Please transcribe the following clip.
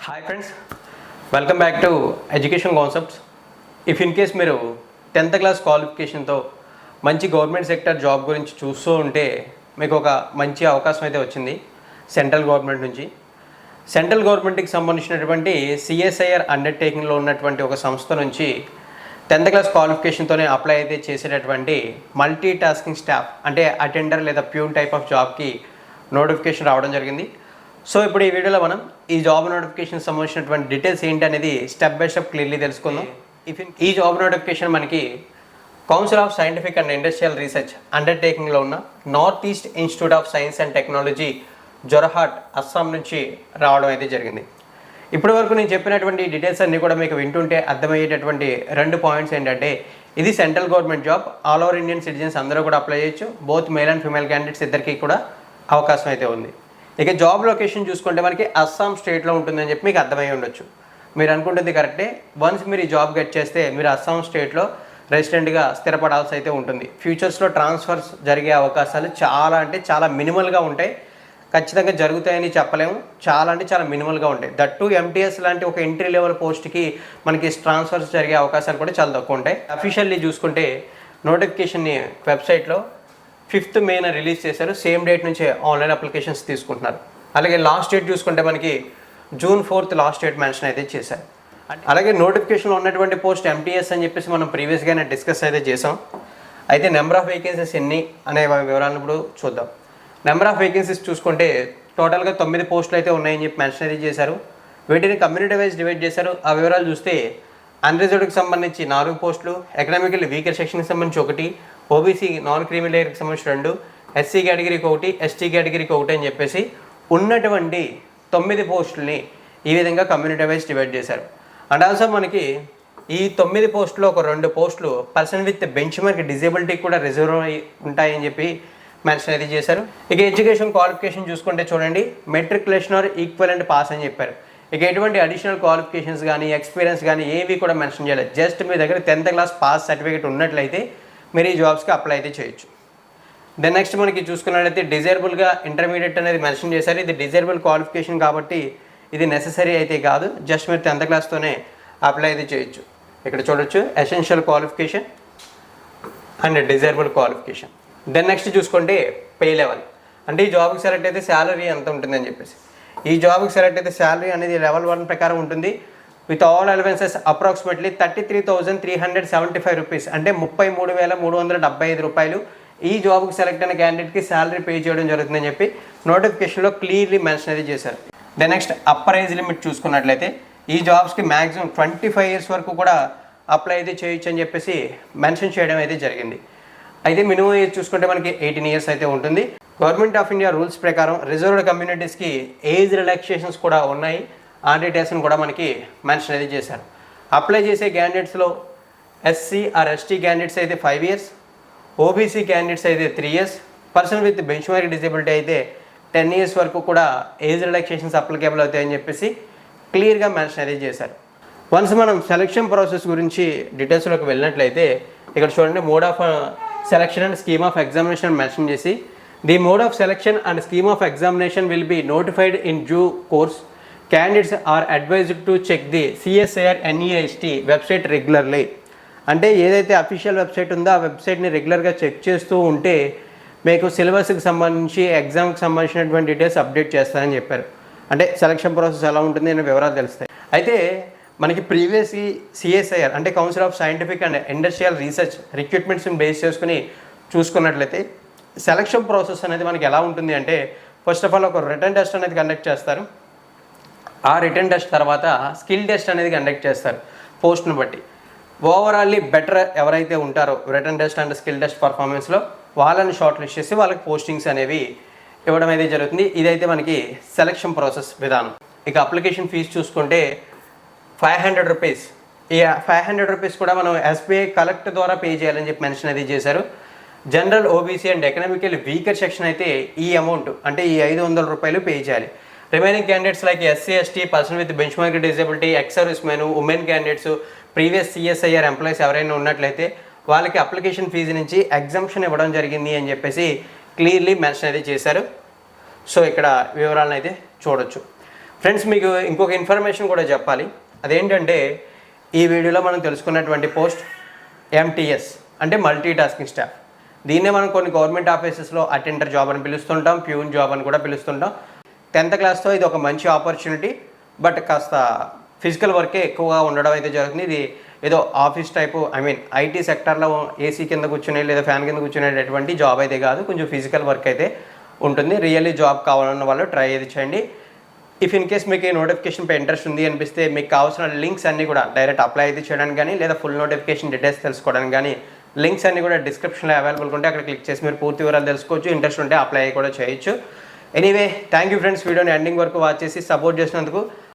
Hi friends, welcome back to education concepts. If in case మీరు 10th class క్వాలిఫికేషన్తో మంచి government sector job గురించి చూస్తూ ఉంటే మీకు ఒక మంచి అవకాశం అయితే వచ్చింది సెంట్రల్ గవర్నమెంట్ నుంచి. సెంట్రల్ గవర్నమెంట్కి సంబంధించినటువంటి సిఎస్ఐఆర్ అండర్టేకింగ్లో ఉన్నటువంటి ఒక సంస్థ నుంచి 10th క్లాస్ క్వాలిఫికేషన్తోనే అప్లై అయితే చేసేటటువంటి మల్టీ టాస్కింగ్ స్టాఫ్ అంటే అటెండర్ లేదా ప్యూన్ టైప్ ఆఫ్ జాబ్కి నోటిఫికేషన్ రావడం జరిగింది. సో ఇప్పుడు ఈ వీడియోలో మనం ఈ జాబ్ నోటిఫికేషన్ సంబంధించినటువంటి డీటెయిల్స్ ఏంటి అనేది స్టెప్ బై స్టెప్ క్లియర్లీ తెలుసుకుందాం. ఈ జాబ్ నోటిఫికేషన్ మనకి council of scientific and industrial research అండర్టేకింగ్లో ఉన్న north east institute of science and technology Jorhat Assam నుంచి రావడం అయితే జరిగింది. ఇప్పటి వరకు నేను చెప్పినటువంటి డీటెయిల్స్ అన్నీ కూడా మీకు వింటుంటే అర్థమయ్యేటటువంటి 2 పాయింట్స్ ఏంటంటే, ఇది central government job, all over Indian citizens అందరూ కూడా అప్లై చేయొచ్చు. Both male and female candidates ఇద్దరికి కూడా అవకాశం అయితే ఉంది. ఇక జాబ్ లొకేషన్ చూసుకుంటే మనకి అస్సాం స్టేట్లో ఉంటుందని చెప్పి మీకు అర్థమై ఉండొచ్చు. మీరు అనుకుంటుంది కరెక్టే. వన్స్ మీరు ఈ జాబ్ గెట్ చేస్తే మీరు అస్సాం స్టేట్లో రెసిడెంట్గా స్థిరపడాల్సి అయితే ఉంటుంది. ఫ్యూచర్స్లో ట్రాన్స్ఫర్స్ జరిగే అవకాశాలు చాలా అంటే చాలా మినిమల్గా ఉంటాయి. ఖచ్చితంగా జరుగుతాయని చెప్పలేము, చాలా అంటే చాలా మినిమల్గా ఉంటాయి. దట్టు ఎంటీఎస్ లాంటి ఒక ఎంట్రీ లెవెల్ పోస్ట్కి మనకి ట్రాన్స్ఫర్స్ జరిగే అవకాశాలు కూడా చాలా తక్కువ ఉంటాయి. అఫీషియల్లీ చూసుకుంటే నోటిఫికేషన్ని వెబ్సైట్లో 5th May రిలీజ్ చేశారు. సేమ్ డేట్ నుంచే ఆన్లైన్ అప్లికేషన్స్ తీసుకుంటున్నారు. అలాగే లాస్ట్ డేట్ చూసుకుంటే మనకి June 4th last date mention అయితే చేశారు. అలాగే నోటిఫికేషన్లో ఉన్నటువంటి పోస్ట్ ఎంటీఎస్ అని చెప్పేసి మనం ప్రీవియస్గానే డిస్కస్ అయితే చేసాం. అయితే నెంబర్ ఆఫ్ వేకెన్సీస్ ఎన్ని అనే వివరాలను ఇప్పుడు చూద్దాం. నెంబర్ ఆఫ్ వేకెన్సీస్ చూసుకుంటే టోటల్గా 9 పోస్టులు అయితే ఉన్నాయని చెప్పి మెన్షన్ అయితే చేశారు. వీటిని కమ్యూనిటీ వైజ్ డివైడ్ చేశారు. ఆ వివరాలు చూస్తే అన్రిజర్వ్డ్కి సంబంధించి 4 పోస్టులు, ఎకనామికల్లీ వీకర్ సెక్షన్కి సంబంధించి 1, ఓబీసీ నాన్ క్రీమీ లేయర్కి సంబంధించి 2, ఎస్సీ కేటగిరీకి 1, ఎస్టీ కేటగిరీకి 1 అని చెప్పేసి ఉన్నటువంటి 9 పోస్టులని ఈ విధంగా కమ్యూనిటీ వైజ్ డివైడ్ చేశారు. అండ్ ఆల్సో మనకి ఈ 9 పోస్టులో ఒక 2 పోస్టులు person with bench mark disability కూడా రిజర్వ్ అయి ఉంటాయని చెప్పి మెన్షన్ అయితే చేశారు. ఇక ఎడ్యుకేషన్ క్వాలిఫికేషన్ చూసుకుంటే చూడండి, మెట్రికులేషన్ ఆర్ ఈక్వలెంట్ పాస్ అని చెప్పారు. ఇక ఎటువంటి అడిషనల్ క్వాలిఫికేషన్స్ కానీ ఎక్స్పీరియన్స్ కానీ ఏవి కూడా మెన్షన్ చేయలేదు. జస్ట్ మీ దగ్గర 10th క్లాస్ పాస్ సర్టిఫికేట్ ఉన్నట్లయితే మీరు ఈ జాబ్స్కి అప్లై అయితే చేయొచ్చు. దెన్ నెక్స్ట్ మనకి చూసుకున్నట్లయితే డిజైరబుల్గా ఇంటర్మీడియట్ అనేది మెన్షన్ చేశారు. ఇది డిజైరబుల్ క్వాలిఫికేషన్ కాబట్టి ఇది నెససరీ అయితే కాదు, జస్ట్ మీరు 10th క్లాస్తోనే అప్లై అయితే చేయొచ్చు. ఇక్కడ చూడొచ్చు essential qualification and desirable qualification. Then next చూసుకుంటే పే లెవెల్, అంటే ఈ జాబ్కి సెలెక్ట్ అయితే శాలరీ ఎంత ఉంటుందని చెప్పేసి. ఈ జాబ్కి సెలెక్ట్ అయితే శాలరీ అనేది లెవెల్ 1 ప్రకారం ఉంటుంది. With all allowances approximately 33,375 rupees, అంటే 33,375 రూపాయలు ఈ జాబ్కి సెలెక్ట్ అయిన క్యాండిడేట్కి శాలరీ పే చేయడం జరుగుతుందని చెప్పి నోటిఫికేషన్లో క్లియర్లీ మెన్షన్ అయితే చేశారు. Then next upper age limit చూసుకున్నట్లయితే ఈ జాబ్స్కి మ్యాక్సిమం 25 years వరకు కూడా అప్లై అయితే చేయొచ్చు అని చెప్పేసి మెన్షన్ చేయడం అయితే జరిగింది. అయితే మినిమం ఏజ్ చూసుకుంటే మనకి 18 years అయితే ఉంటుంది. గవర్నమెంట్ ఆఫ్ ఇండియా రూల్స్ ప్రకారం రిజర్వ్డ్ కమ్యూనిటీస్కి ఏజ్ రిలాక్సేషన్స్ కూడా ఉన్నాయి. ఆ డీటెయిల్స్ని కూడా మనకి మెన్షన్ అయితే చేశారు. అప్లై చేసే క్యాండిడేట్స్లో ఎస్సీ ఆర్ ఎస్టీ క్యాండిడేట్స్ అయితే 5 years, ఓబీసీ క్యాండిడేట్స్ అయితే 3 years, person with bench mark disability అయితే 10 years వరకు కూడా ఏజ్ రిలాక్సేషన్స్ అప్లికేబుల్ అవుతాయని చెప్పేసి క్లియర్గా మెన్షన్ అయితే చేశారు. వన్స్ మనం సెలక్షన్ ప్రాసెస్ గురించి డీటెయిల్స్లోకి వెళ్ళినట్లయితే ఇక్కడ చూడండి, mode of selection and scheme of examination mention చేసి, the mode of selection and scheme of examination will be notified in due course. Candidates are advised to check the CSIR NEST website regularly. అంటే ఏదైతే official website ఉందో ఆ వెబ్సైట్ని రెగ్యులర్గా check చేస్తూ ఉంటే మీకు సిలబస్కి సంబంధించి ఎగ్జామ్కి సంబంధించినటువంటి డీటెయిల్స్ అప్డేట్ చేస్తారని చెప్పారు. అంటే సెలక్షన్ ప్రాసెస్ ఎలా ఉంటుంది అనే వివరాలు తెలుస్తాయి. అయితే మనకి ప్రీవియస్ సిఎస్ఐఆర్ అంటే council of scientific and industrial research రిక్రూట్మెంట్స్ని బేస్ చేసుకుని చూసుకున్నట్లయితే సెలక్షన్ ప్రాసెస్ అనేది మనకి ఎలా ఉంటుంది అంటే, ఫస్ట్ ఆఫ్ ఆల్ ఒక రిటర్న్ టెస్ట్ అనేది కండక్ట్ చేస్తారు. ఆ రిటర్న్ టెస్ట్ తర్వాత స్కిల్ టెస్ట్ అనేది కండక్ట్ చేస్తారు పోస్ట్ను బట్టి. ఓవరాల్లీ బెటర్ ఎవరైతే ఉంటారో written test and skill test పర్ఫార్మెన్స్లో వాళ్ళని షార్ట్ లిస్ట్ చేసి వాళ్ళకి పోస్టింగ్స్ అనేవి ఇవ్వడం అయితే జరుగుతుంది. ఇదైతే మనకి సెలక్షన్ ప్రాసెస్ విధానం. ఇక అప్లికేషన్ ఫీజు చూసుకుంటే 500 రూపీస్. ఈ 500 రూపీస్ కూడా మనం ఎస్బీఐ కలెక్ట్ ద్వారా పే చేయాలని చెప్పి మెన్షన్ అయితే చేశారు. General, OBC and economical weaker section అయితే ఈ అమౌంట్ అంటే ఈ 500 రూపాయలు పే చేయాలి. Remaining candidates like SC ST, person with bench mark disability, ex service men, women candidates, previous CSIR employees ఎవరైనా ఉన్నట్లయితే వాళ్ళకి అప్లికేషన్ ఫీజు నుంచి ఎగ్జంప్షన్ ఇవ్వడం జరిగింది అని చెప్పేసి క్లియర్లీ మెన్షన్ అయితే చేశారు. సో ఇక్కడ వివరాలను అయితే చూడొచ్చు. ఫ్రెండ్స్, మీకు ఇంకొక ఇన్ఫర్మేషన్ కూడా చెప్పాలి. అదేంటంటే ఈ వీడియోలో మనం తెలుసుకున్నటువంటి పోస్ట్ ఎంటీఎస్ అంటే మల్టీ టాస్కింగ్ స్టాఫ్. దీన్నే మనం కొన్ని గవర్నమెంట్ ఆఫీసెస్లో అటెండర్ జాబ్ అని పిలుస్తుంటాం, ప్యూన్ జాబ్ అని కూడా పిలుస్తుంటాం. 10th క్లాస్తో ఇది ఒక మంచి ఆపర్చునిటీ, బట్ కాస్త ఫిజికల్ వర్కే ఎక్కువగా ఉండడం అయితే జరుగుతుంది. ఇది ఏదో ఆఫీస్ టైపు ఐటీ సెక్టర్లో ఏసీ కింద కూర్చునే లేదా ఫ్యాన్ కింద కూర్చునేటటువంటి జాబ్ అయితే కాదు. కొంచెం ఫిజికల్ వర్క్ అయితే ఉంటుంది. రియల్లీ జాబ్ కావాలన్న వాళ్ళు ట్రై అయితే చేయండి. ఇఫ్ ఇన్ కేస్ మీకు ఈ నోటిఫికేషన్పై ఇంట్రెస్ట్ ఉంది అనిపిస్తే మీకు కావాల్సిన లింక్స్ అన్నీ కూడా డైరెక్ట్ అప్లై అయితే చేయడానికి కానీ లేదా ఫుల్ నోటిఫికేషన్ డీటెయిల్స్ తెలుసుకోవడానికి కానీ లింక్స్ అన్నీ కూడా డిస్క్రిప్షన్లో అవైలబుల్ ఉంటే అక్కడ క్లిక్ చేసి మీరు పూర్తి వివరాలు తెలుసుకోవచ్చు. ఇంట్రెస్ట్ ఉంటే అప్లై కూడా చేయొచ్చు. ఎనీవే, థ్యాంక్ యూ ఫ్రెండ్స్, వీడియోని ఎండింగ్ వరకు వాచ్ చేసి సపోర్ట్ చేసినందుకు.